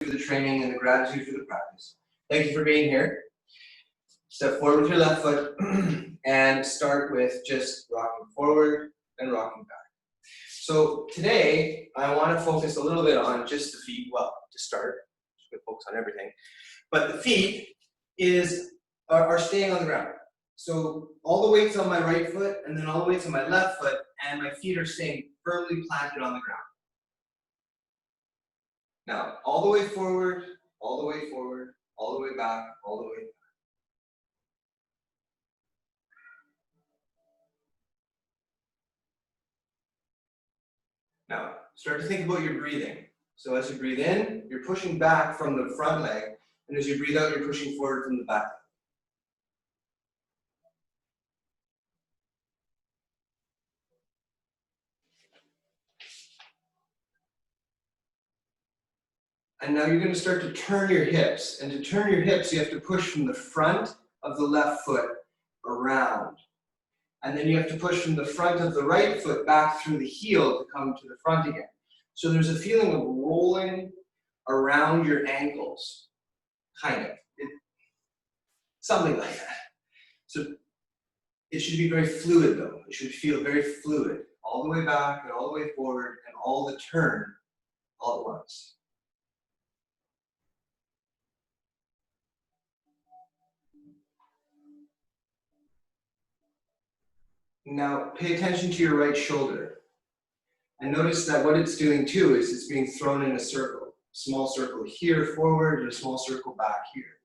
for the training and the gratitude for the practice. Thank you for being here. Step forward with your left foot and start with just rocking forward and rocking back. So today, I want to focus a little bit on just the feet. Well, to start, just going to focus on everything. But the feet are staying on the ground. So all the weight's on my right foot and then all the weight's on my left foot, and my feet are staying firmly planted on the ground. Now, all the way forward, all the way forward, all the way back, all the way back. Now, start to think about your breathing. So as you breathe in, you're pushing back from the front leg, and as you breathe out, you're pushing forward from the back leg. And now you're going to start to turn your hips. And to turn your hips, you have to push from the front of the left foot around. And then you have to push from the front of the right foot back through the heel to come to the front again. So there's a feeling of rolling around your ankles, kind of. Something like that. So it should be very fluid though. It should feel very fluid, all the way back and all the way forward and all the turn all at once. Now pay attention to your right shoulder. And notice that what it's doing too is it's being thrown in a circle. Small circle here forward and a small circle back here.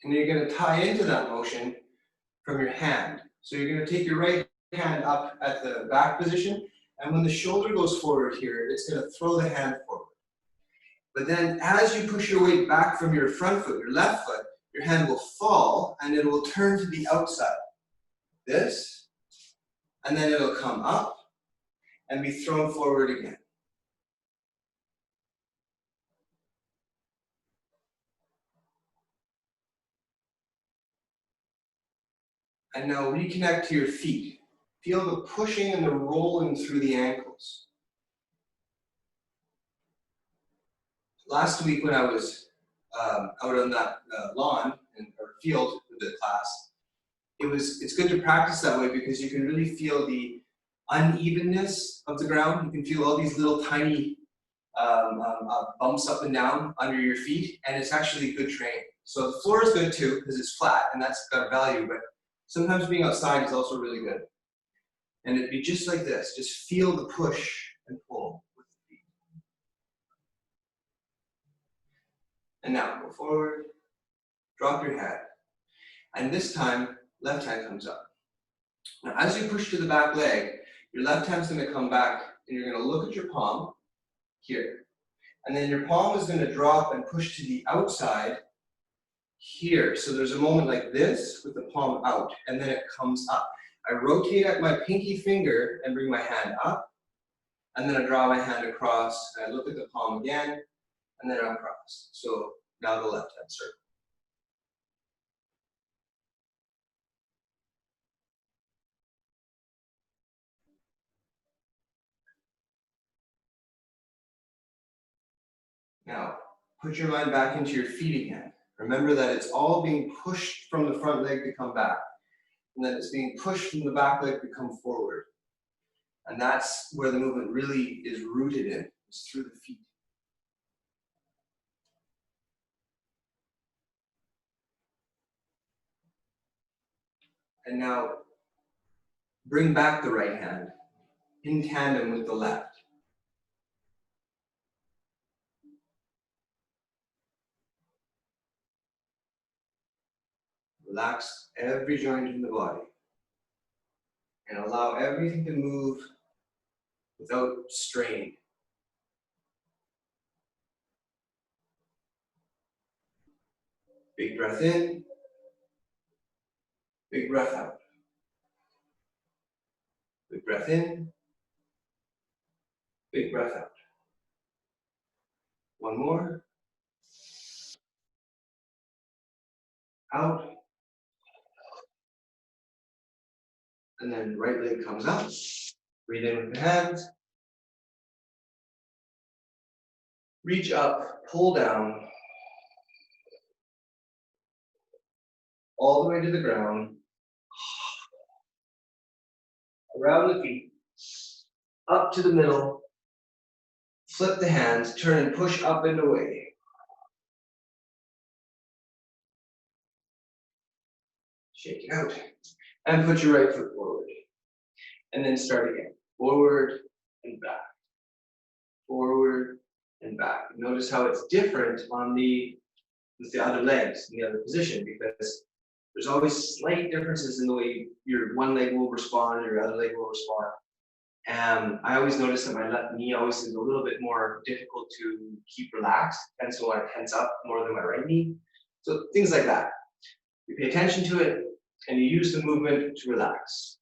And you're going to tie into that motion from your hand. So you're going to take your right hand up at the back position, and when the shoulder goes forward here, it's going to throw the hand forward. But then as you push your weight back from your front foot, your left foot, your hand will fall and it will turn to the outside. This, and then it'll come up and be thrown forward again. And now reconnect to your feet. Feel the pushing and the rolling through the ankles. Last week when I was out on that lawn or field with the class, it's good to practice that way because you can really feel the unevenness of the ground. You can feel all these little tiny bumps up and down under your feet, and it's actually good training. So the floor is good too because it's flat and that's got value, but sometimes being outside is also really good. And it'd be just like this, just feel the push and pull with the feet. And now go forward, drop your head. And this time, left hand comes up. Now as you push to the back leg, your left hand's gonna come back and you're gonna look at your palm here. And then your palm is gonna drop and push to the outside here. So there's a moment like this with the palm out, and then it comes up. I rotate at my pinky finger and bring my hand up, and then I draw my hand across, and I look at the palm again, and then across. So now the left hand circle. Now, put your mind back into your feet again. Remember that it's all being pushed from the front leg to come back, and then it's being pushed from the back leg to come forward. And that's where the movement really is rooted in, is through the feet. And now, bring back the right hand in tandem with the left. Relax every joint in the body. And allow everything to move without strain. Big breath in, big breath out. Big breath in, big breath out. One more. Out. And then right leg comes up. Breathe in with the hands. reach up, pull down, all the way to the ground, around the feet, up to the middle, flip the hands, turn and push up and away. Shake it out. And put your right foot forward. And then start again. Forward and back. Forward and back. Notice how it's different on with the other legs in the other position, because there's always slight differences in the way your one leg will respond, your other leg will respond. And I always notice that my left knee always is a little bit more difficult to keep relaxed, and so I tense up more than my right knee. So things like that. You pay attention to it, and you use the movement to relax,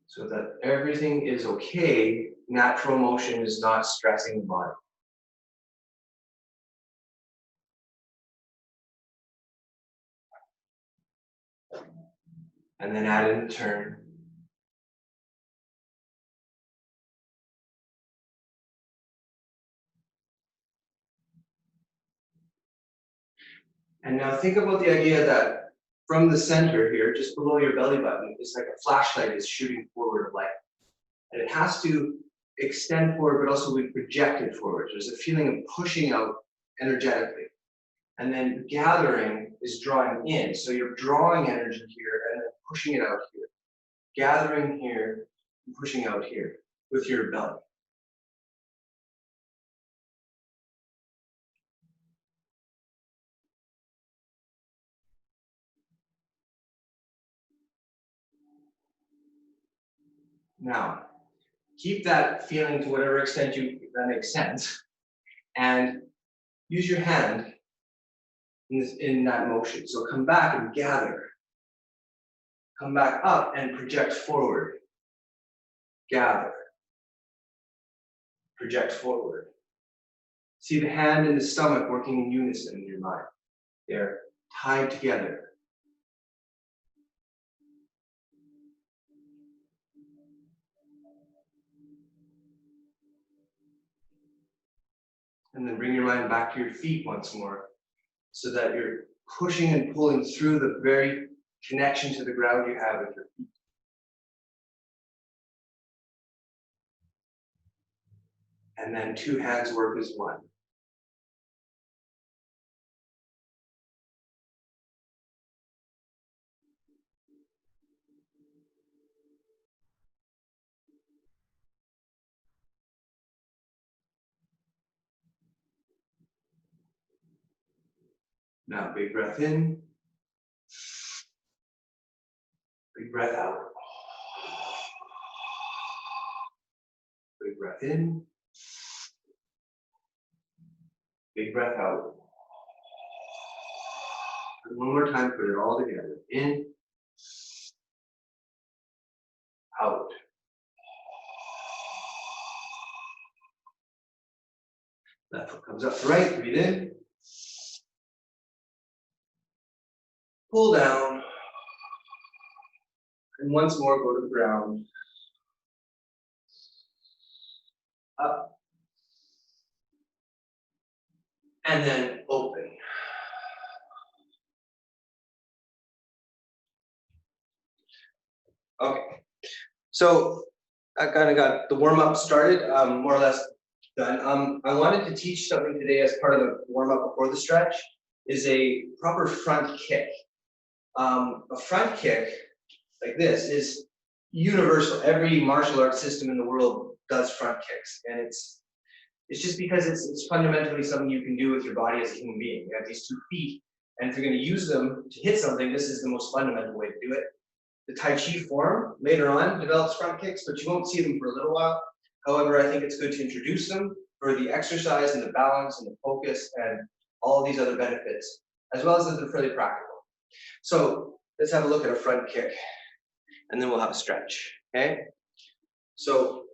so that everything is okay. Natural motion is not stressing the body. And then add in the turn. And now think about the idea that from the center here, just below your belly button, it's like a flashlight is shooting forward of light. And it has to extend forward, but also be projected forward. There's a feeling of pushing out energetically. And then gathering is drawing in. So you're drawing energy here and then pushing it out here. Gathering here and pushing out here with your belly. Now, keep that feeling to whatever extent that makes sense, and use your hand in that motion. So come back and gather. Come back up and project forward. Gather. Project forward. See the hand and the stomach working in unison in your mind. They're tied together. And then bring your mind back to your feet once more, so that you're pushing and pulling through the very connection to the ground you have with your feet. And then two hands work as one. Now, big breath in. Big breath out. Big breath in. Big breath out. And one more time, put it all together. In. Out. Left foot comes up to right. Breathe in. Pull down. And once more, go to the ground. Up. And then open. Okay. So I kind of got the warm-up started, more or less done. I wanted to teach something today as part of the warm-up before the stretch, is a proper front kick. A front kick like this is universal. Every martial arts system in the world does front kicks, and it's just because it's fundamentally something you can do with your body as a human being. You have these 2 feet, and if you're going to use them to hit something, this is the most fundamental way to do it. The Tai Chi form later on develops front kicks, but you won't see them for a little while. However, I think it's good to introduce them for the exercise and the balance and the focus and all these other benefits, as well as that they're fairly practical. So let's have a look at a front kick, and then we'll have a stretch, okay? So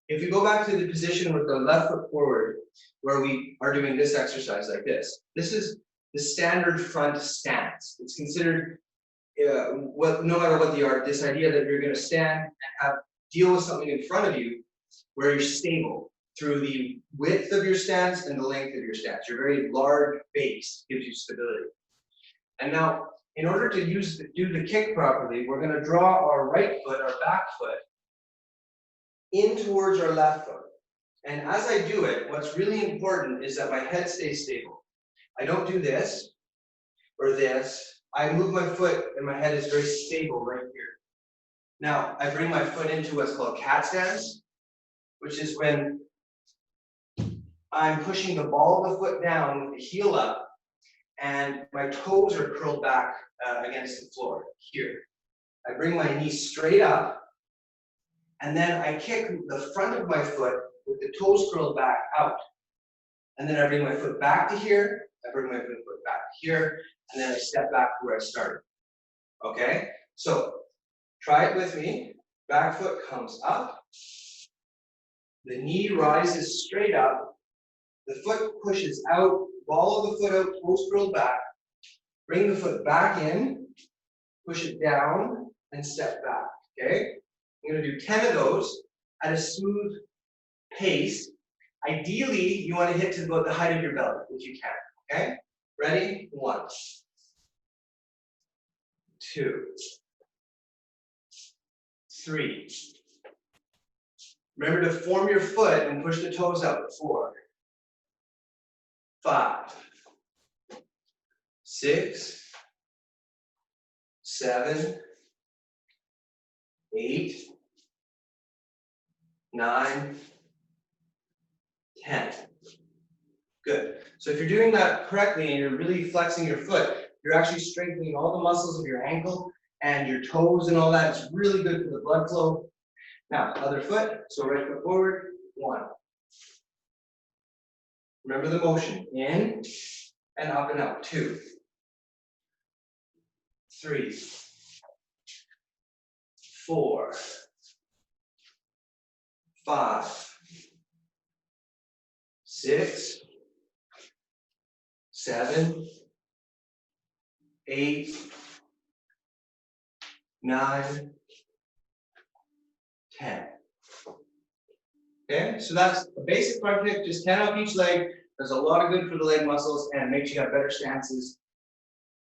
if you go back to the position with the left foot forward, where we are doing this exercise like this is the standard front stance. It's considered, no matter what the art, this idea that you're going to stand and deal with something in front of you where you're stable. through the width of your stance and the length of your stance. Your very large base gives you stability. And now, in order to do the kick properly, we're going to draw our right foot, our back foot, in towards our left foot. And as I do it, what's really important is that my head stays stable. I don't do this or this. I move my foot and my head is very stable right here. Now, I bring my foot into what's called cat stance, which is when I'm pushing the ball of the foot down with the heel up, and my toes are curled back against the floor here. I bring my knee straight up, and then I kick the front of my foot with the toes curled back out. And then I bring my foot back to here, I bring my foot back here, and then I step back to where I started. Okay? So, try it with me. Back foot comes up. The knee rises straight up. The foot pushes out, ball of the foot out, toes curled back. Bring the foot back in, push it down, and step back, okay? I'm gonna do 10 of those at a smooth pace. Ideally, you wanna hit to about the height of your belly, if you can, okay? Ready? 1, 2, 3. Remember to form your foot and push the toes out. 4, 5, 6, 7, 8, 9, 10. Good. So if you're doing that correctly and you're really flexing your foot, you're actually strengthening all the muscles of your ankle and your toes and all that. It's really good for the blood flow. Now, other foot. So right foot forward. 1. Remember the motion. In and up and out. 2, 3, 4, 5, 6, 7, 8, 9, 10. Okay, so that's a basic front kick, just 10 off each leg. Does a lot of good for the leg muscles and makes you have better stances.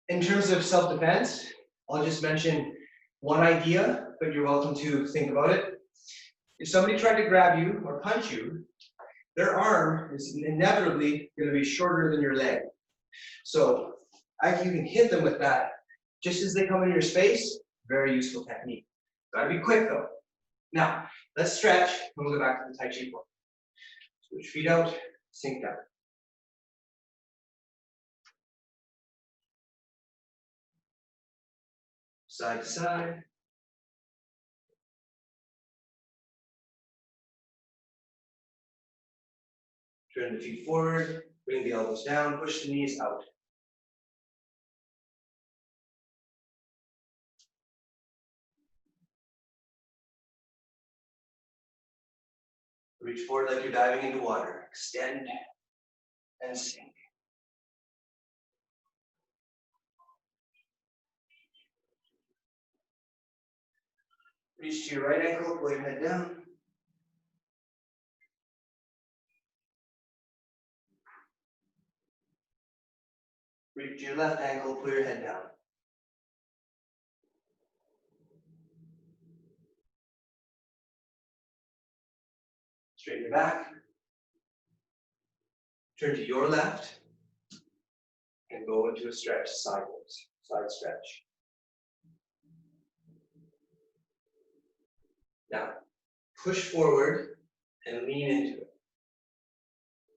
In terms of self-defense, I'll just mention one idea, but you're welcome to think about it. If somebody tried to grab you or punch you, their arm is inevitably going to be shorter than your leg. So you can hit them with that just as they come into your space. Very useful technique. Gotta be quick though. Now, let's stretch and we'll go back to the Tai Chi form. Switch feet out, sink down. Side to side. Turn the feet forward, bring the elbows down, push the knees out. Reach forward like you're diving into water. Extend and sink. Reach to your right ankle, pull your head down. Reach to your left ankle, pull your head down. Straighten your back. Turn to your left and go into a stretch sideways, side stretch. Now, push forward and lean into it.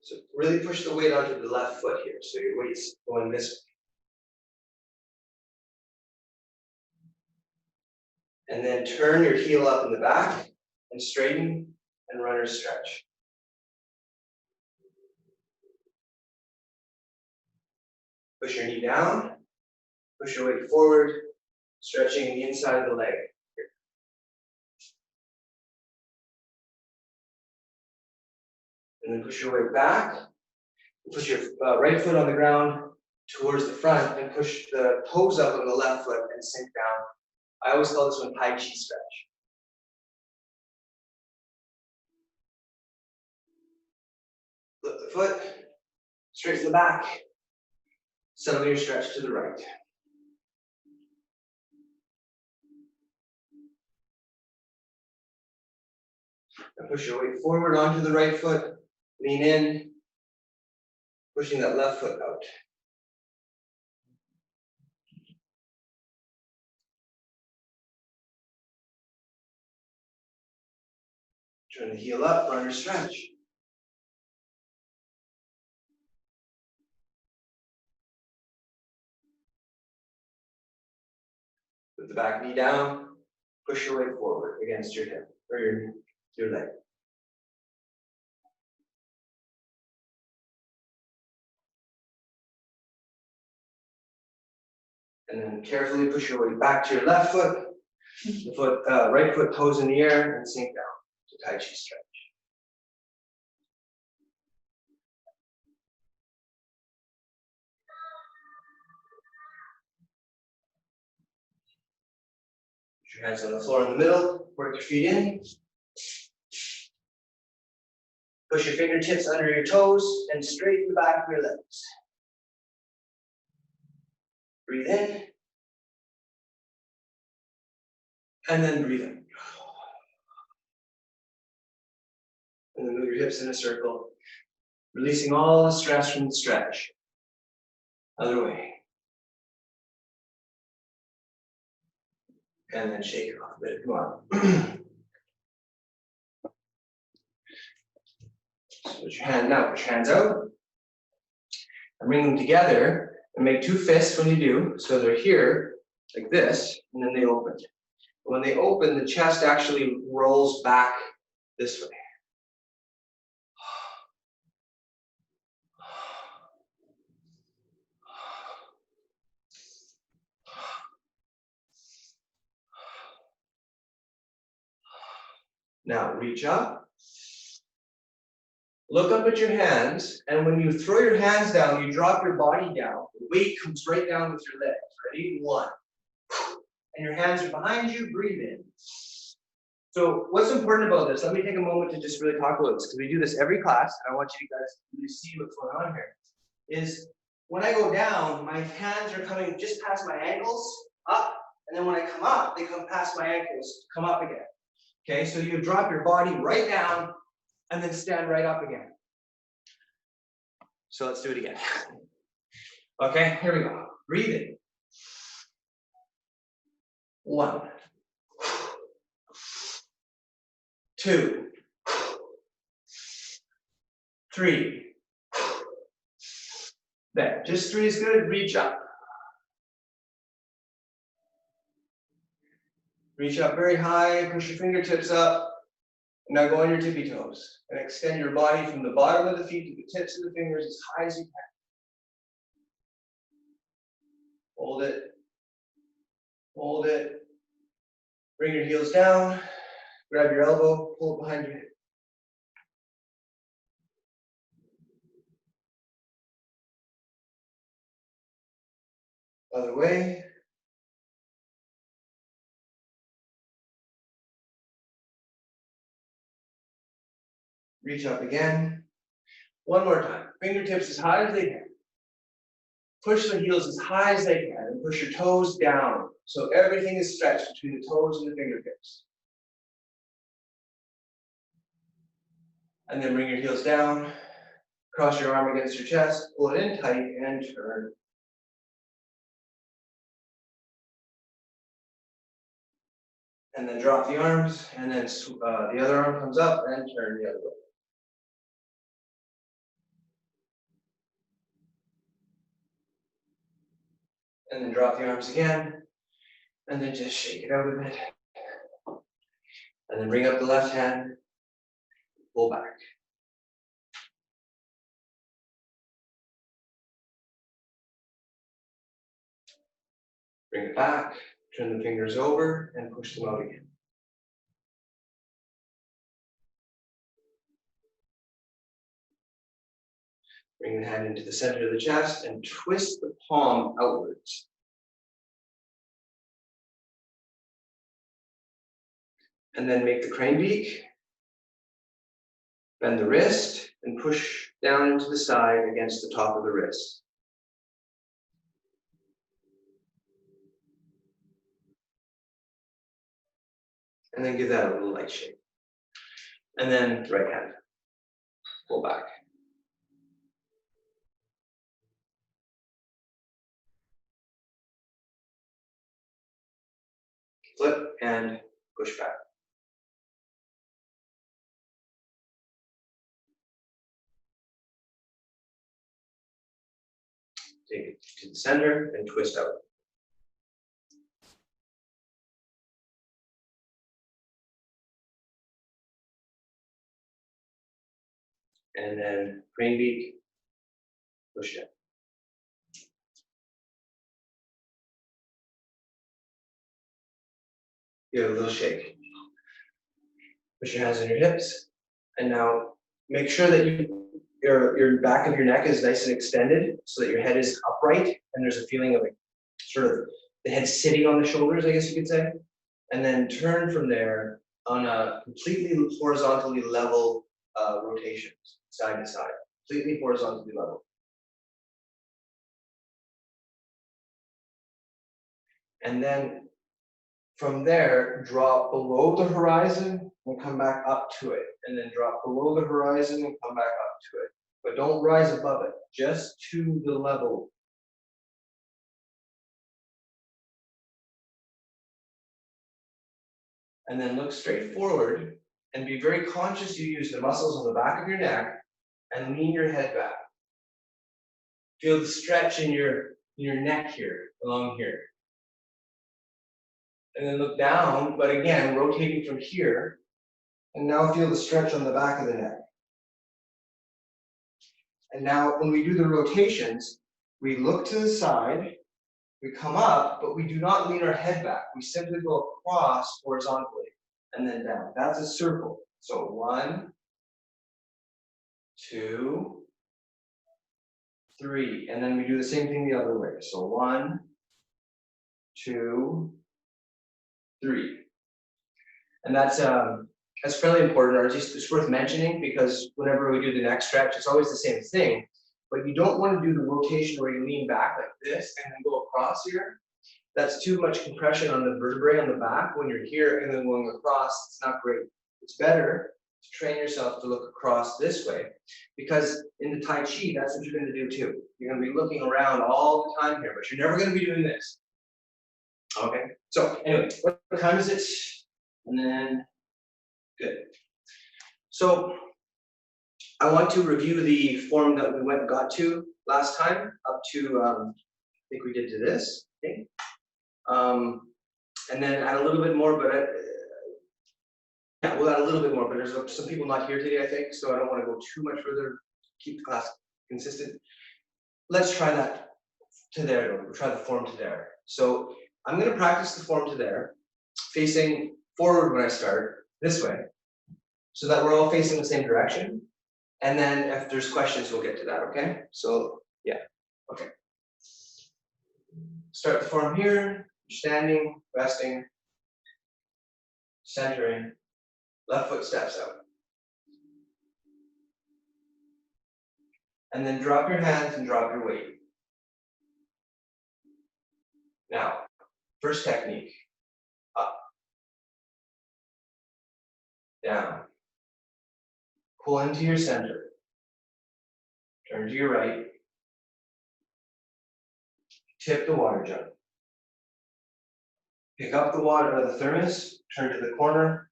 So really push the weight onto the left foot here, so your weight's going this way. And then turn your heel up in the back and straighten and runner's stretch. Push your knee down, push your weight forward, stretching the inside of the leg. And then push your weight back, push your right foot on the ground towards the front and push the toes up on the left foot and sink down. I always call this one Tai Chi stretch. the foot, straight to the back. Settle your stretch to the right. And push your weight forward onto the right foot. Lean in, pushing that left foot out. Turn the heel up, runner stretch. Put the back knee down, push your weight forward against your hip, or your leg. And then carefully push your weight back to your left foot, the right foot toes in the air, and sink down to Tai Chi stretch. Put your hands on the floor in the middle, work your feet in. Push your fingertips under your toes and straighten the back of your legs. Breathe in. And then breathe in. And then move your hips in a circle, releasing all the stress from the stretch. Other way. And then shake it off a bit. Come on. So put your hands out. And bring them together and make two fists when you do. So they're here, like this, and then they open. When they open, the chest actually rolls back this way. Now reach up. Look up at your hands, and when you throw your hands down, you drop your body down. The weight comes right down with your legs. Ready? 1. And your hands are behind you, breathe in. So what's important about this, let me take a moment to just really talk about this, because we do this every class, and I want you guys to really see what's going on here, is when I go down, my hands are coming just past my ankles, up, and then when I come up, they come past my ankles, come up again. Okay, so you drop your body right down, and then stand right up again. So let's do it again. Okay, here we go. Breathe in. 1. 2. 3. There, just 3 is good. Reach up. Reach up very high, push your fingertips up. Now go on your tippy toes and extend your body from the bottom of the feet to the tips of the fingers as high as you can. Hold it. Hold it. Bring your heels down. Grab your elbow, pull it behind your hip. Other way. Reach up again. One more time. Fingertips as high as they can. Push the heels as high as they can and push your toes down. So everything is stretched between the toes and the fingertips. And then bring your heels down. Cross your arm against your chest. Pull it in tight and turn. And then drop the arms. And then the other arm comes up and turn the other way. And then drop the arms again, and then just shake it out a bit. And then bring up the left hand, pull back. Bring it back, turn the fingers over, and push them out again. Bring the hand into the center of the chest and twist the palm outwards. And then make the crane beak. Bend the wrist. and push down into the side against the top of the wrist. And then give that a little light shake. And then right hand, pull back. Flip and push back. Take it to the center and twist out. And then crane beak, push down. Give it a little shake. Push your hands on your hips. And now make sure that your back of your neck is nice and extended so that your head is upright and there's a feeling of like sort of the head sitting on the shoulders, I guess you could say. And then turn from there on a completely horizontally level rotation, side to side, completely horizontally level. And then from there, drop below the horizon and come back up to it. And then drop below the horizon and come back up to it. But don't rise above it, just to the level. And then look straight forward and be very conscious you use the muscles on the back of your neck and lean your head back. Feel the stretch in your neck here, along here. And then look down, but again, rotating from here. And now feel the stretch on the back of the neck. And now when we do the rotations, we look to the side, we come up, but we do not lean our head back. We simply go across horizontally and then down. That's a circle. So 1, 2, 3. And then we do the same thing the other way. So 1, 2, 3. And that's fairly important, or just it's worth mentioning, because whenever we do the neck stretch, it's always the same thing. But you don't want to do the rotation where you lean back like this and then go across here. That's too much compression on the vertebrae on the back. When you're here and then going across, it's not great. It's better to train yourself to look across this way, because in the Tai Chi, that's what you're going to do too. You're going to be looking around all the time here, but you're never going to be doing this. Okay, so anyway, what time is it? And then, good. So I want to review the form that we got to last time, up to, I think we did to this, okay? And then add a little bit more, but yeah, we'll add a little bit more, but there's some people not here today, I think, so I don't want to go too much further, keep the class consistent. Let's try that to there, though. We'll try the form to there. So I'm going to practice the form to there, facing forward when I start, this way, so that we're all facing the same direction. And then if there's questions, we'll get to that, okay? So, yeah, okay. Start the form here, standing, resting, centering, left foot steps out. And then drop your hands and drop your weight. Now, first technique, up, down, pull into your center, turn to your right, tip the water jug. Pick up the water out of the thermos, turn to the corner,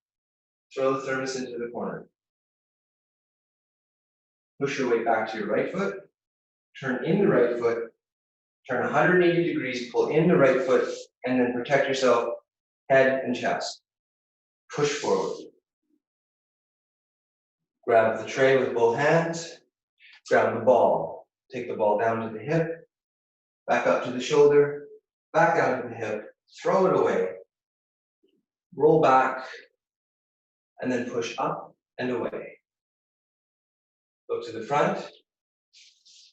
throw the thermos into the corner. Push your weight back to your right foot, turn in the right foot, turn 180 degrees, pull in the right foot, and then protect yourself, head and chest. Push forward. Grab the tray with both hands, grab the ball. Take the ball down to the hip, back up to the shoulder, back down to the hip, throw it away, roll back, and then push up and away. Look to the front,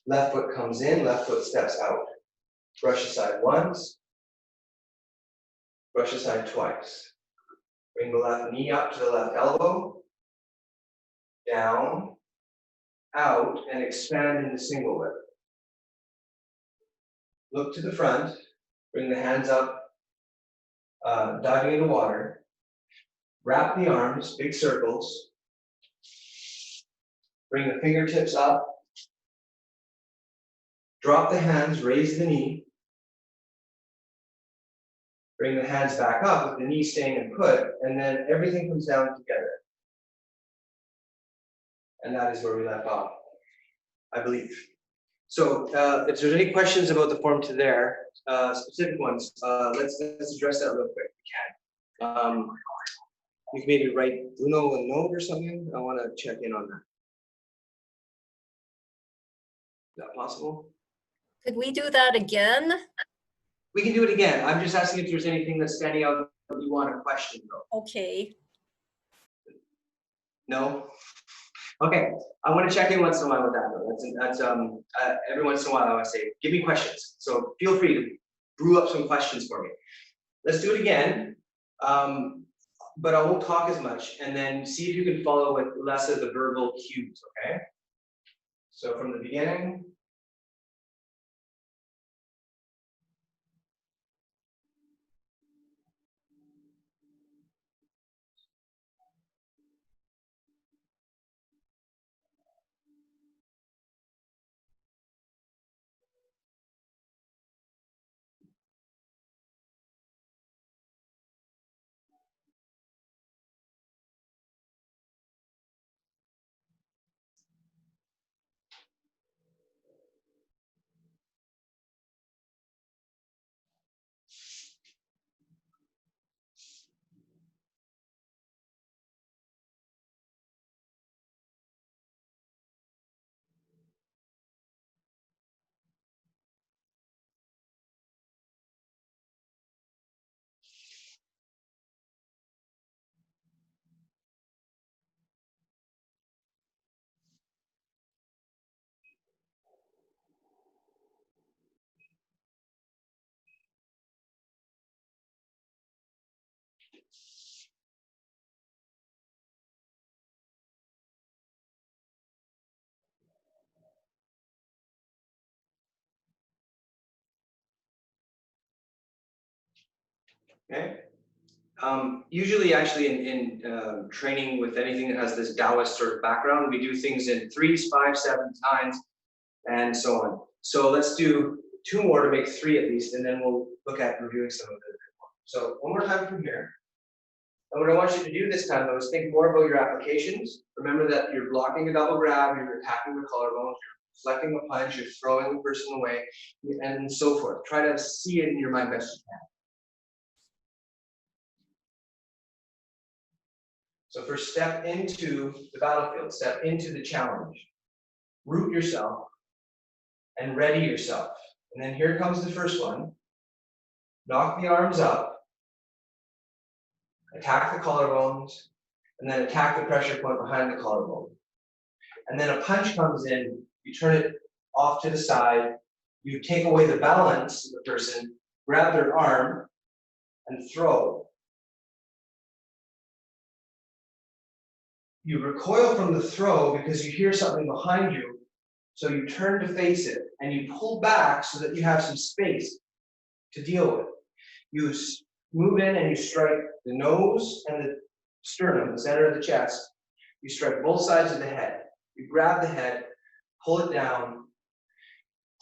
left foot comes in, left foot steps out. Brush aside once, brush aside twice. Bring the left knee up to the left elbow, down, out and expand into single whip. Look to the front, bring the hands up, diving into water. Wrap the arms, big circles. Bring the fingertips up. Drop the hands, raise the knee. Bring the hands back up with the knee staying and put, and then everything comes down together. And that is where we left off, I believe. So if there's any questions about the form to there, specific ones, let's address that real quick if we can. You can maybe write Bruno a note or something. I want to check in on that. Is that possible? Could we do that again? We can do it again. I'm just asking if there's anything that's standing out that you want to question though. Okay. No? Okay. I want to check in once in a while with that though. That's every once in a while I want to say, give me questions. So feel free to brew up some questions for me. Let's do it again. But I won't talk as much, and then see if you can follow with less of the verbal cues, okay? So from the beginning. Okay. Usually, actually, in training with anything that has this Taoist sort of background, we do things in 3s, 5s, 7s, 9s, and so on. So let's do 2 more to make 3 at least, and then we'll look at reviewing some of it. So one more time from here. And what I want you to do this time, though, is think more about your applications. Remember that you're blocking a double grab, you're attacking the collarbones, you're deflecting a punch, you're throwing the person away, and so forth. Try to see it in your mind best you can. So first, step into the battlefield, step into the challenge. Root yourself and ready yourself. And then here comes the first one. Knock the arms up, attack the collarbones, and then attack the pressure point behind the collarbone. And then a punch comes in, you turn it off to the side, you take away the balance of the person, grab their arm, and throw. You recoil from the throw because you hear something behind you, so you turn to face it, and you pull back so that you have some space to deal with. You move in and you strike the nose and the sternum, the center of the chest. You strike both sides of the head. You grab the head, pull it down,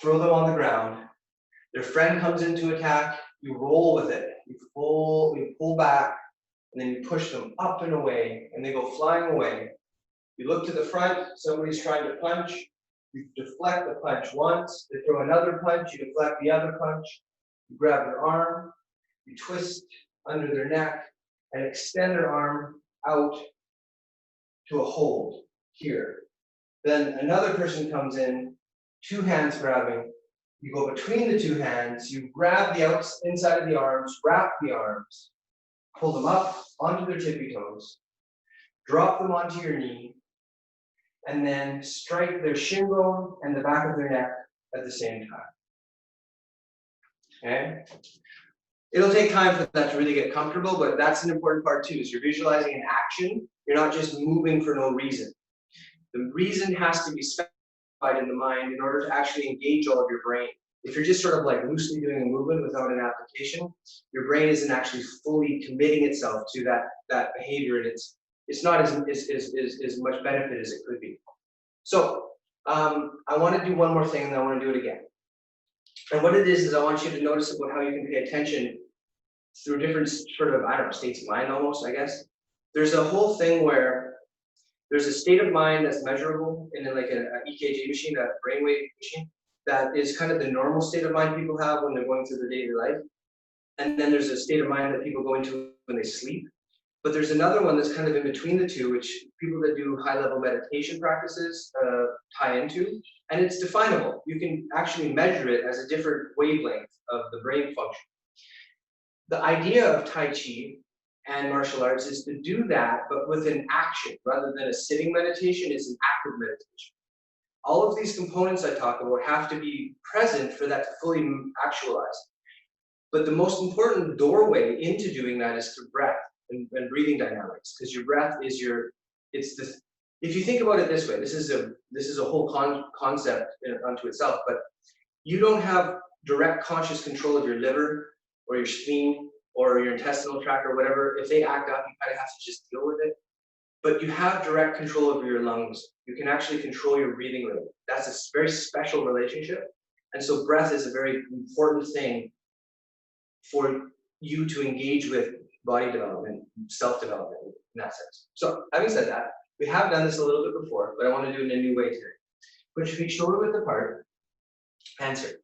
throw them on the ground. Their friend comes in to attack, you roll with it. You pull back, and then you push them up and away, and they go flying away. You look to the front, somebody's trying to punch, you deflect the punch once, they throw another punch, you deflect the other punch, you grab their arm, you twist under their neck, and extend their arm out to a hold here. Then another person comes in, 2 hands grabbing, you go between the 2 hands, you grab the inside of the arms, wrap the arms, pull them up onto their tippy toes, drop them onto your knee, and then strike their shin bone and the back of their neck at the same time. Okay? It'll take time for that to really get comfortable, but that's an important part too, is you're visualizing an action. You're not just moving for no reason. The reason has to be specified in the mind in order to actually engage all of your brain. If you're just sort of like loosely doing a movement without an application, your brain isn't actually fully committing itself to that behavior, and it's not as much benefit as it could be. So I want to do one more thing, and I want to do it again. And what it is I want you to notice about how you can pay attention through different sort of, I don't know, states of mind almost, I guess. There's a whole thing where there's a state of mind that's measurable in like an EKG machine, a brainwave machine, that is kind of the normal state of mind people have when they're going through their daily life. And then there's a state of mind that people go into when they sleep. But there's another one that's kind of in between the two, which people that do high-level meditation practices tie into, and it's definable. You can actually measure it as a different wavelength of the brain function. The idea of Tai Chi and martial arts is to do that, but with an action rather than a sitting meditation. Is an active meditation. All of these components I talk about have to be present for that to fully actualize. But the most important doorway into doing that is through breath and breathing dynamics, because your breath is if you think about it this way, this is a whole concept unto itself, but you don't have direct conscious control of your liver or your spleen or your intestinal tract or whatever. If they act up, you kind of have to just deal with it. But you have direct control over your lungs. You can actually control your breathing rate. That's a very special relationship. And so breath is a very important thing for you to engage with body development, self-development in that sense. So having said that, we have done this a little bit before, but I want to do it in a new way today. Put your feet shoulder width apart, hands here.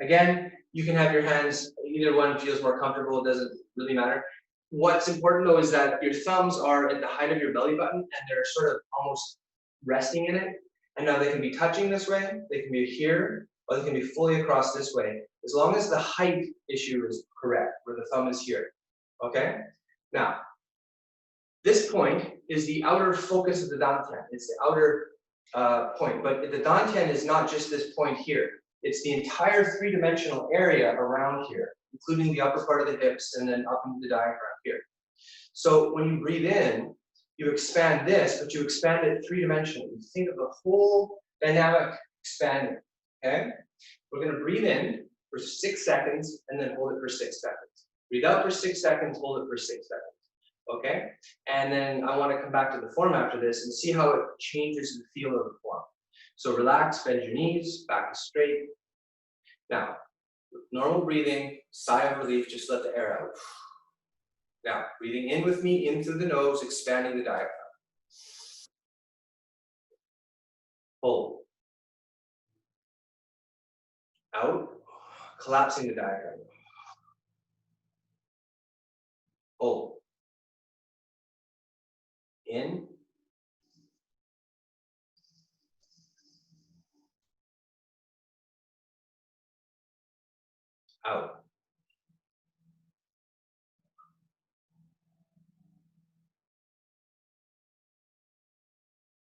Again, you can have your hands, either one feels more comfortable, it doesn't really matter. What's important though is that your thumbs are at the height of your belly button and they're sort of almost resting in it. And now they can be touching this way, they can be here, or they can be fully across this way, as long as the height issue is correct, where the thumb is here, okay? Now, this point is the outer focus of the dantian. It's the outer point, but the dantian is not just this point here. It's the entire three-dimensional area around here, including the upper part of the hips and then up into the diaphragm here. So when you breathe in, you expand this, but you expand it three-dimensionally. You think of the whole dynamic expanding, okay? We're gonna breathe in for 6 seconds and then hold it for 6 seconds. Breathe out for 6 seconds, hold it for 6 seconds, okay? And then I wanna come back to the form after this and see how it changes the feel of the form. So relax, bend your knees, back is straight. Now, normal breathing, sigh of relief, just let the air out. Now, breathing in with me, in through the nose, expanding the diaphragm. Hold. Out, collapsing the diaphragm. Hold. In. Out.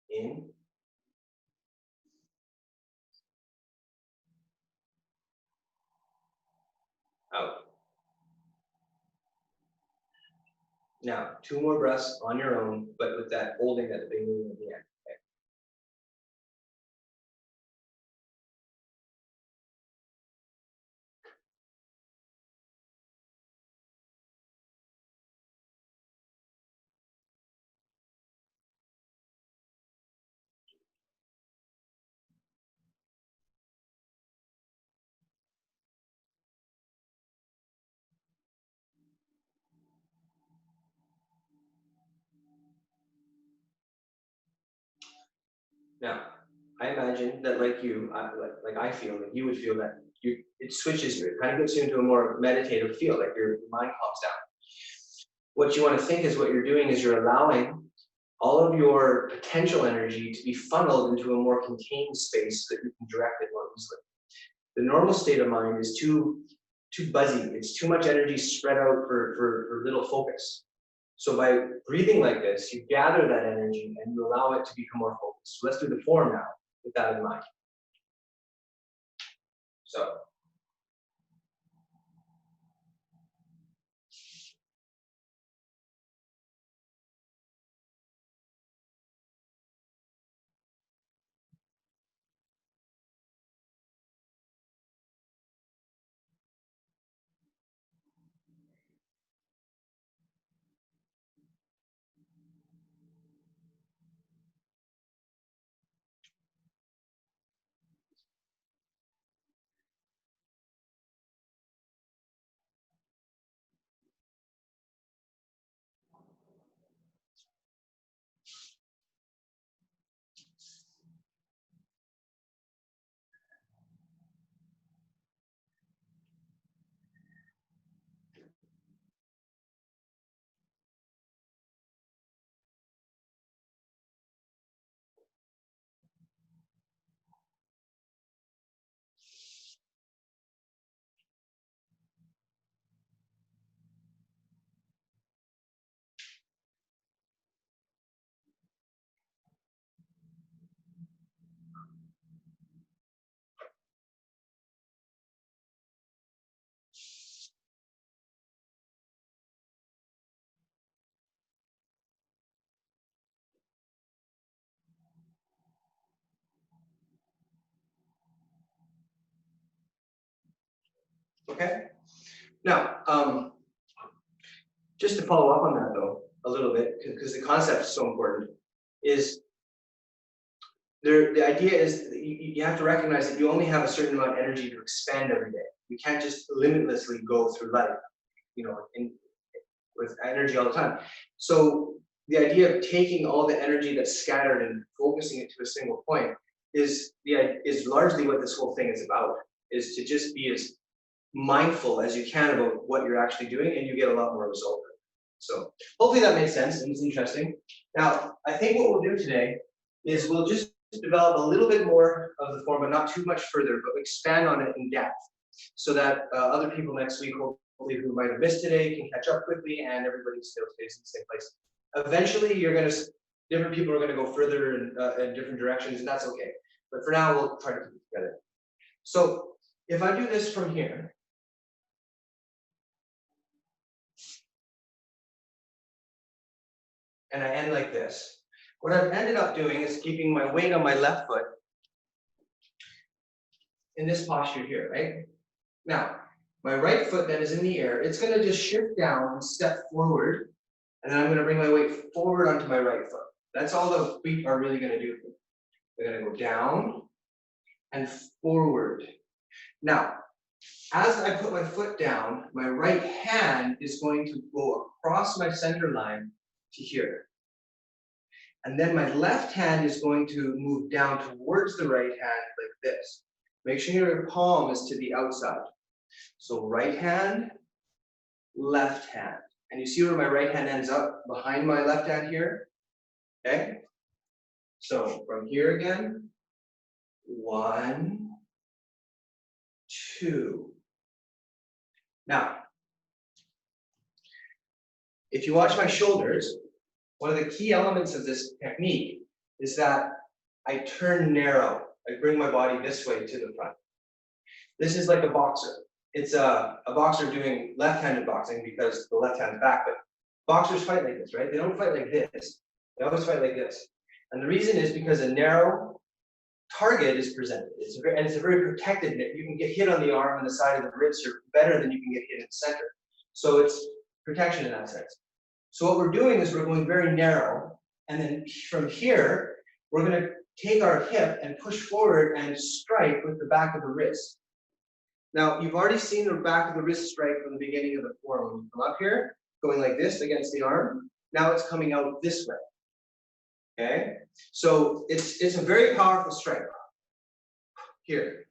In. Out. Now, 2 more breaths on your own, but with that holding that big movement at the end. Okay. Now, I imagine that like you, like I feel, like you would feel that it switches you. It kind of gets you into a more meditative feel, like your mind calms down. What you want to think is what you're doing is you're allowing all of your potential energy to be funneled into a more contained space so that you can direct it more easily. The normal state of mind is too buzzy. It's too much energy spread out for little focus. So by breathing like this, you gather that energy and you allow it to become more focused. So let's do the form now with that in mind. So. Okay? Now, just to follow up on that though, a little bit, because the concept is so important, is the idea is that you have to recognize that you only have a certain amount of energy to expand every day. You can't just limitlessly go through life, with energy all the time. So the idea of taking all the energy that's scattered and focusing it to a single point is largely what this whole thing is about, is to just be as mindful as you can about what you're actually doing, and you get a lot more result. So hopefully that makes sense and it's interesting. Now, I think what we'll do today is we'll just develop a little bit more of the form, but not too much further, but expand on it in depth, so that other people next week, hopefully who might have missed today, can catch up quickly, and everybody still stays in the same place. Eventually, different people are going to go further in different directions, and that's okay. But for now, we'll try to keep it together. So if I do this from here, and I end like this, what I've ended up doing is keeping my weight on my left foot in this posture here, right? Now, my right foot then is in the air. It's going to just shift down and step forward, and then I'm going to bring my weight forward onto my right foot. That's all the feet are really going to do. They're going to go down and forward. Now, as I put my foot down, my right hand is going to go across my center line to here. And then my left hand is going to move down towards the right hand like this. Make sure your palm is to the outside. So right hand, left hand. And you see where my right hand ends up? Behind my left hand here. Okay? So from here again, 1, 2. Now, if you watch my shoulders, one of the key elements of this technique is that I turn narrow. I bring my body this way to the front. This is like a boxer. It's a boxer doing left-handed boxing because the left hand's back, but boxers fight like this, right? They don't fight like this. They always fight like this. And the reason is because a narrow target is presented. It's a very protected net. You can get hit on the arm and the side of the ribs are better than you can get hit in the center. So it's protection in that sense. So what we're doing is we're going very narrow, and then from here, we're going to take our hip and push forward and strike with the back of the wrist. Now, you've already seen the back of the wrist strike from the beginning of the form. When you come up here, going like this against the arm, now it's coming out this way. Okay? So it's a very powerful strike. Here,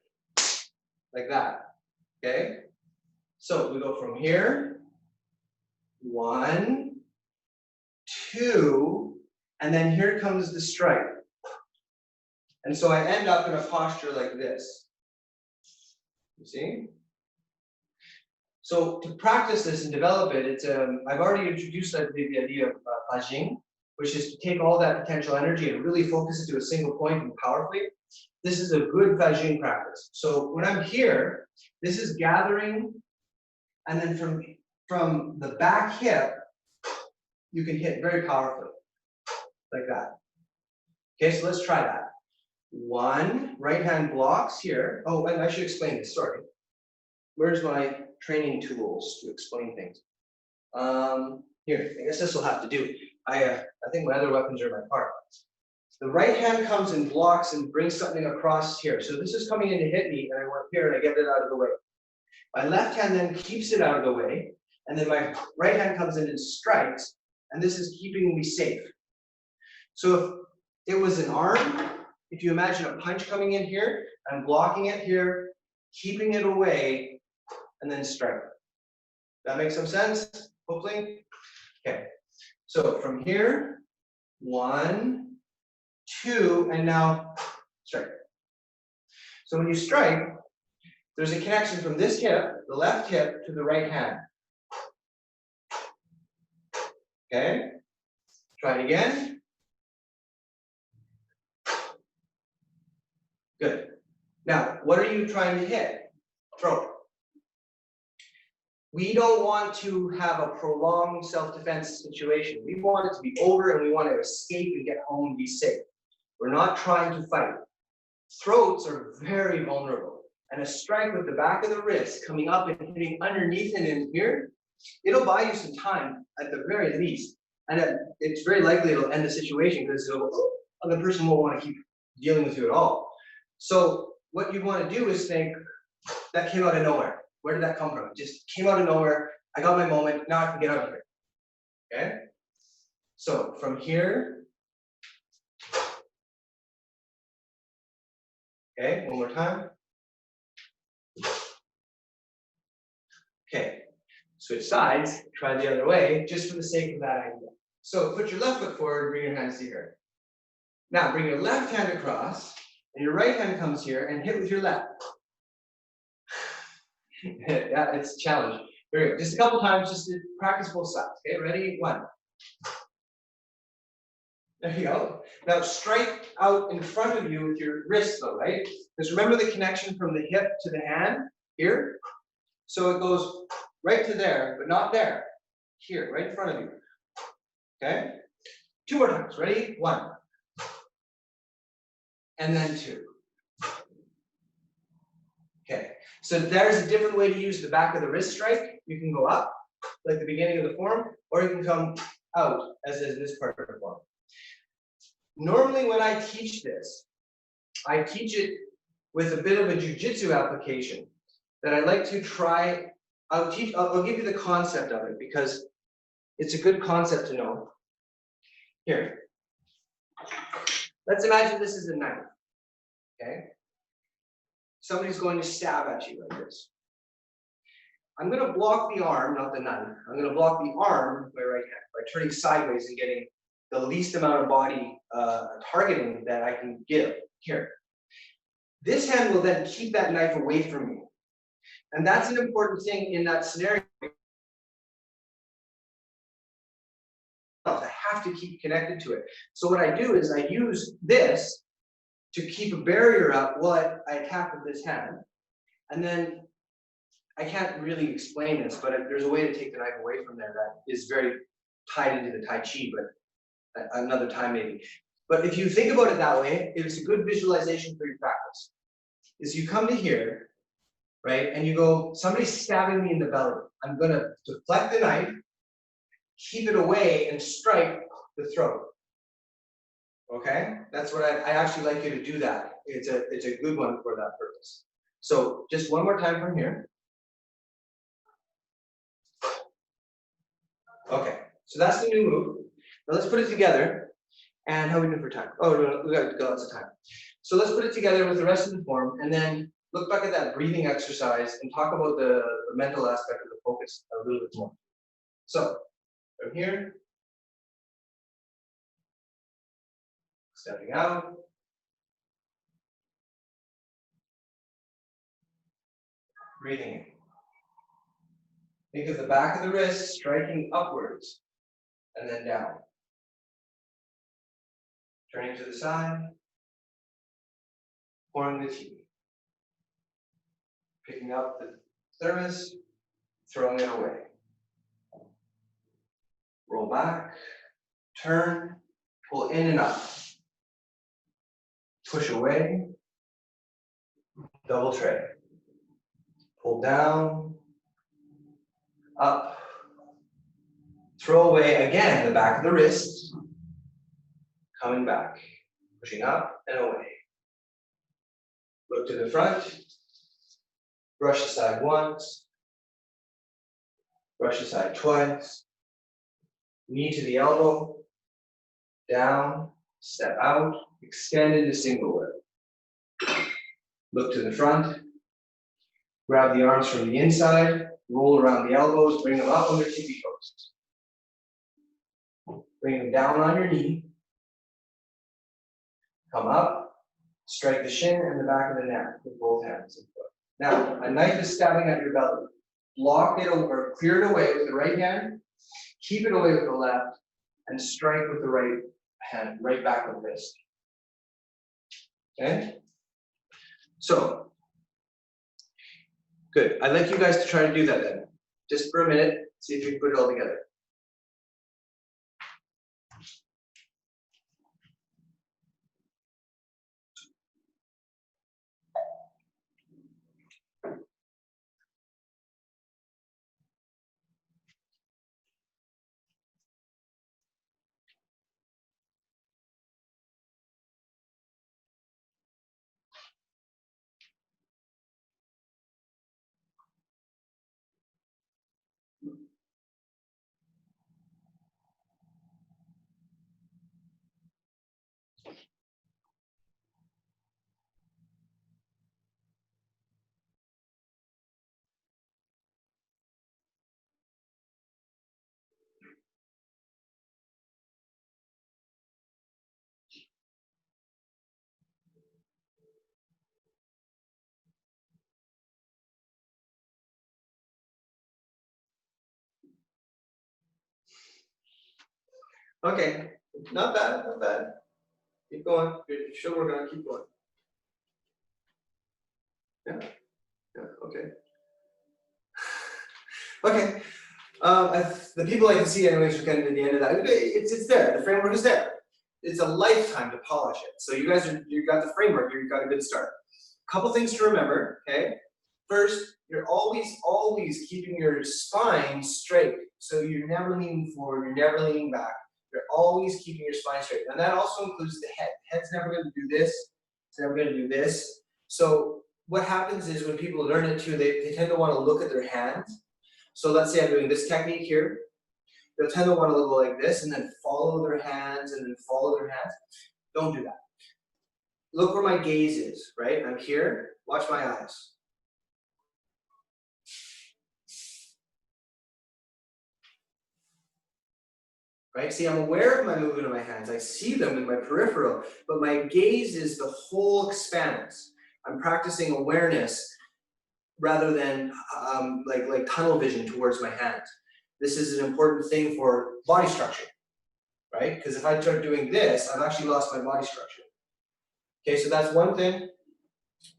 like that. Okay? So we go from here, 1, 2, and then here comes the strike. And so I end up in a posture like this. You see? So to practice this and develop it, I've already introduced, I believe, the idea of Fajing, which is to take all that potential energy and really focus it to a single point and powerfully. This is a good Fajing practice. So when I'm here, this is gathering, and then from the back hip, you can hit very powerfully, like that. Okay, so let's try that. 1, right hand blocks here. Oh, and I should explain this, sorry. Where's my training tools to explain things? Here, I guess this will have to do. I think my other weapons are in my car. The right hand comes and blocks and brings something across here. So this is coming in to hit me, and I went here and I get it out of the way. My left hand then keeps it out of the way, and then my right hand comes in and strikes, and this is keeping me safe. So if it was an arm, if you imagine a punch coming in here, I'm blocking it here, keeping it away, and then strike. That makes some sense, hopefully? Okay, so from here, 1, 2, and now strike. So when you strike, there's a connection from this hip, the left hip, to the right hand. Okay, try it again. Good. Now, what are you trying to hit? Throat. We don't want to have a prolonged self-defense situation. We want it to be over and we want to escape and get home and be safe. We're not trying to fight. Throats are very vulnerable. and a strike with the back of the wrist coming up and hitting underneath and in here, it'll buy you some time at the very least. And it's very likely it'll end the situation because the person won't want to keep dealing with you at all. So what you want to do is think, that came out of nowhere. Where did that come from? It just came out of nowhere. I got my moment. Now I can get out of here. Okay? So from here, okay, one more time. Okay, switch sides, try the other way, just for the sake of that idea. So put your left foot forward, bring your hands to here. Now bring your left hand across, and your right hand comes here and hit with your left. Yeah, it's a challenge. Very good. Just a couple times, just to practice both sides. Okay, ready? 1. There you go. Now strike out in front of you with your wrist though, right? Because remember the connection from the hip to the hand here? So it goes right to there, but not there. Here, right in front of you. Okay? 2 more times. Ready? 1. And then 2. Okay. So there's a different way to use the back of the wrist strike. You can go up, like the beginning of the form, or you can come out, as is this part of the form. Normally when I teach this, I teach it with a bit of a jujitsu application that I like to try. I'll give you the concept of it because it's a good concept to know. Here. Let's imagine this is a knife. Okay? Somebody's going to stab at you like this. I'm going to block the arm, not the knife. I'm going to block the arm with my right hand by turning sideways and getting the least amount of body targeting that I can give. Here. This hand will then keep that knife away from me. And that's an important thing in that scenario. I have to keep connected to it. So what I do is I use this to keep a barrier up while I attack with this hand. And then I can't really explain this, but there's a way to take the knife away from there that is very tied into the Tai Chi, but another time maybe. But if you think about it that way, it's a good visualization for your practice. Is you come to here, right, and you go, somebody's stabbing me in the belly. I'm gonna deflect the knife, keep it away, and strike the throat. Okay, that's what I actually like you to do that. It's a good one for that purpose. So just one more time from here. Okay, so that's the new move. Now let's put it together. And how are we doing for time? Oh, no, we got lots of time. So let's put it together with the rest of the form, and then look back at that breathing exercise and talk about the mental aspect of the focus a little bit more. So from here, stepping out. Breathing in. Think of the back of the wrist striking upwards and then down. Turning to the side. Pouring the tea. Picking up the thermos, throwing it away. Roll back, turn, pull in and up. Push away, double tray. Pull down, up, throw away again the back of the wrist, coming back, pushing up and away. Look to the front, brush aside once, brush aside twice, knee to the elbow, down, step out, extend into single whip. Look to the front, grab the arms from the inside, roll around the elbows, bring them up on their tippy toes. Bring them down on your knee. Come up, strike the shin and the back of the neck with both hands and foot. Now, a knife is stabbing at your belly. Block it or clear it away with the right hand, keep it away with the left, and strike with the right hand, right back of the wrist. Okay? So, good. I'd like you guys to try to do that then. Just for a minute, see if you can put it all together. Okay, not bad, not bad. Keep going. You're sure we're gonna keep going? Yeah, yeah, okay. Okay. The people I can see anyways are getting to the end of that. It's there. The framework is there. It's a lifetime to polish it. So you got the framework. You've got a good start. Couple things to remember. Okay. First, you're always keeping your spine straight. So you're never leaning forward. You're never leaning back. You're always keeping your spine straight, and that also includes the head. The head's never going to do this. It's never going to do this. So what happens is when people learn it too, they tend to want to look at their hands. So let's say I'm doing this technique here. They'll tend to want to go like this and then follow their hands and then follow their hands. Don't do that. Look where my gaze is, right? I'm here. Watch my eyes. Right? See, I'm aware of my movement of my hands. I see them in my peripheral, but my gaze is the whole expanse. I'm practicing awareness rather than like tunnel vision towards my hands. This is an important thing for body structure, right? Because if I start doing this, I've actually lost my body structure. Okay, so that's one thing.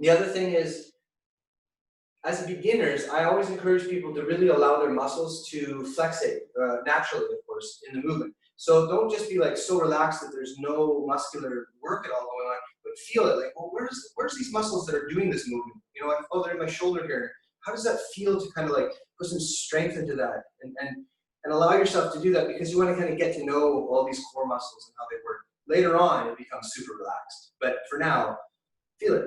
The other thing is, as beginners, I always encourage people to really allow their muscles to flexate naturally, of course, in the movement. So don't just be like so relaxed that there's no muscular work at all going on, but feel it. Like, well, where's these muscles that are doing this movement? You know, like, oh, they're in my shoulder here. How does that feel to kind of like put some strength into that and allow yourself to do that, because you want to kind of get to know all these core muscles and how they work. Later on, it becomes super relaxed. But for now, feel it.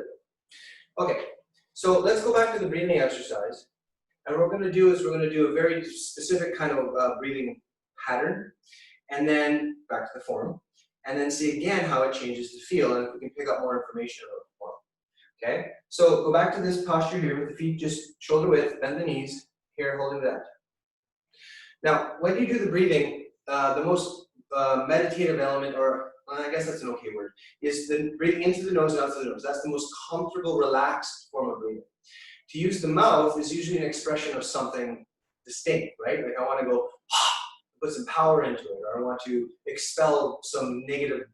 Okay. So let's go back to the breathing exercise. And what we're going to do is we're going to do a very specific kind of breathing pattern, and then back to the form, and then see again how it changes the feel, and if we can pick up more information about the form. Okay? So go back to this posture here with the feet just shoulder width, bend the knees, here holding that. Now, when you do the breathing, the most meditative element, or I guess that's an okay word, is the breathing into the nose and out through the nose. That's the most comfortable, relaxed form of breathing. To use the mouth is usually an expression of something distinct, right? Like I want to go, put some power into it, or I want to expel some negative,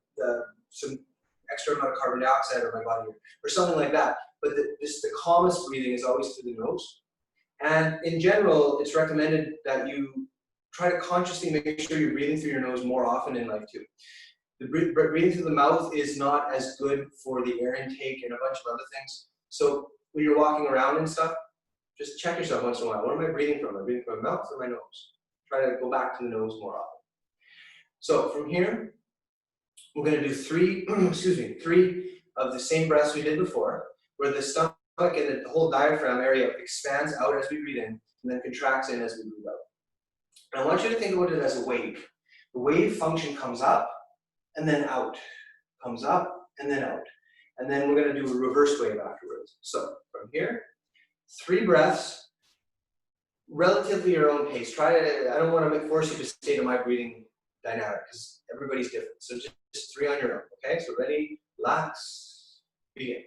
some extra amount of carbon dioxide out of my body, or something like that. But the calmest breathing is always through the nose. And in general, it's recommended that you try to consciously make sure you're breathing through your nose more often in life too. The breathing through the mouth is not as good for the air intake and a bunch of other things. So when you're walking around and stuff, just check yourself once in a while. What am I breathing from? Am I breathing from my mouth or my nose? Try to go back to the nose more often. So from here, we're going to do three of the same breaths we did before, where the stomach and the whole diaphragm area expands out as we breathe in, and then contracts in as we breathe out. And I want you to think about it as a wave. The wave function comes up and then out, comes up and then out. And then we're going to do a reverse wave afterwards. So from here, 3 breaths, relatively your own pace. Try to, I don't want to force you to stay to my breathing dynamic because everybody's different. So just 3 on your own, okay? So ready, relax, begin.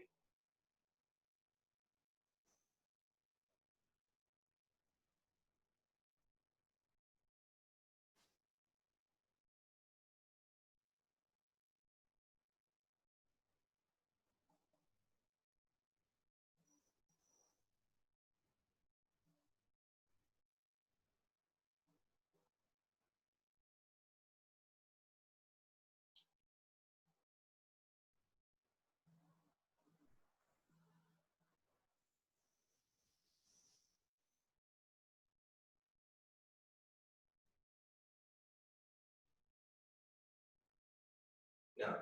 Now,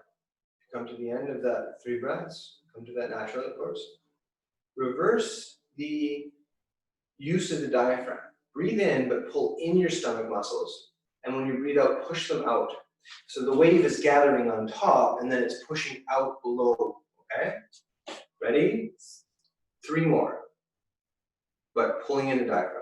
come to the end of that 3 breaths, come to that naturally, of course. Reverse the use of the diaphragm. Breathe in, but pull in your stomach muscles. And when you breathe out, push them out. So the wave is gathering on top, and then it's pushing out below, okay? Ready? 3 more. But pulling in the diaphragm.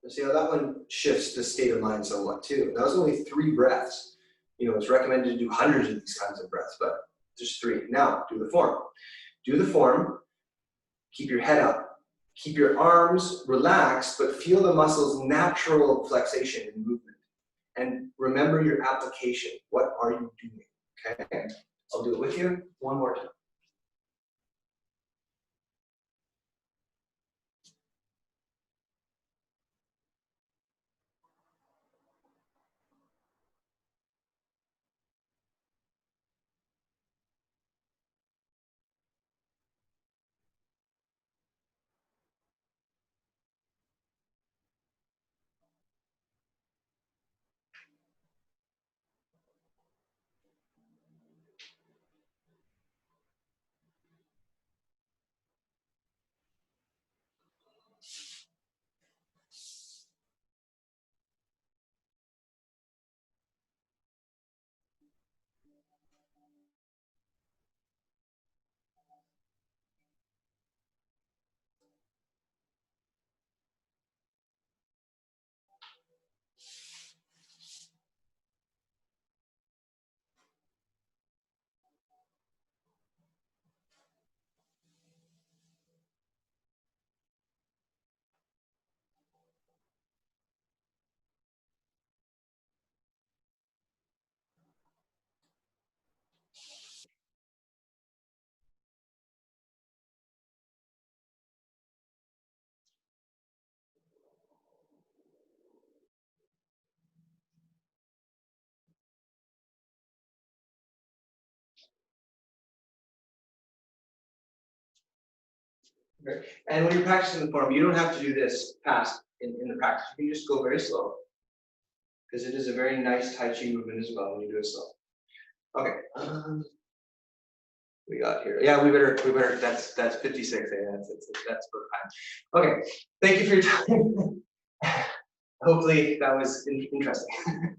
See how that one shifts the state of mind somewhat too. That was only 3 breaths. You know, it's recommended to do hundreds of these kinds of breaths, but just 3. Now, do the form. Do the form, keep your head up. Keep your arms relaxed, but feel the muscles' natural flexation and movement. And remember your application. What are you doing? Okay, I'll do it with you one more time. Okay. And when you're practicing the form, you don't have to do this fast in the practice. You can just go very slow, because it is a very nice Tai Chi movement as well when you do it slow. Okay. We got here. Yeah, we better. That's 56. Yeah, that's for time. Okay. Thank you for your time. Hopefully that was interesting.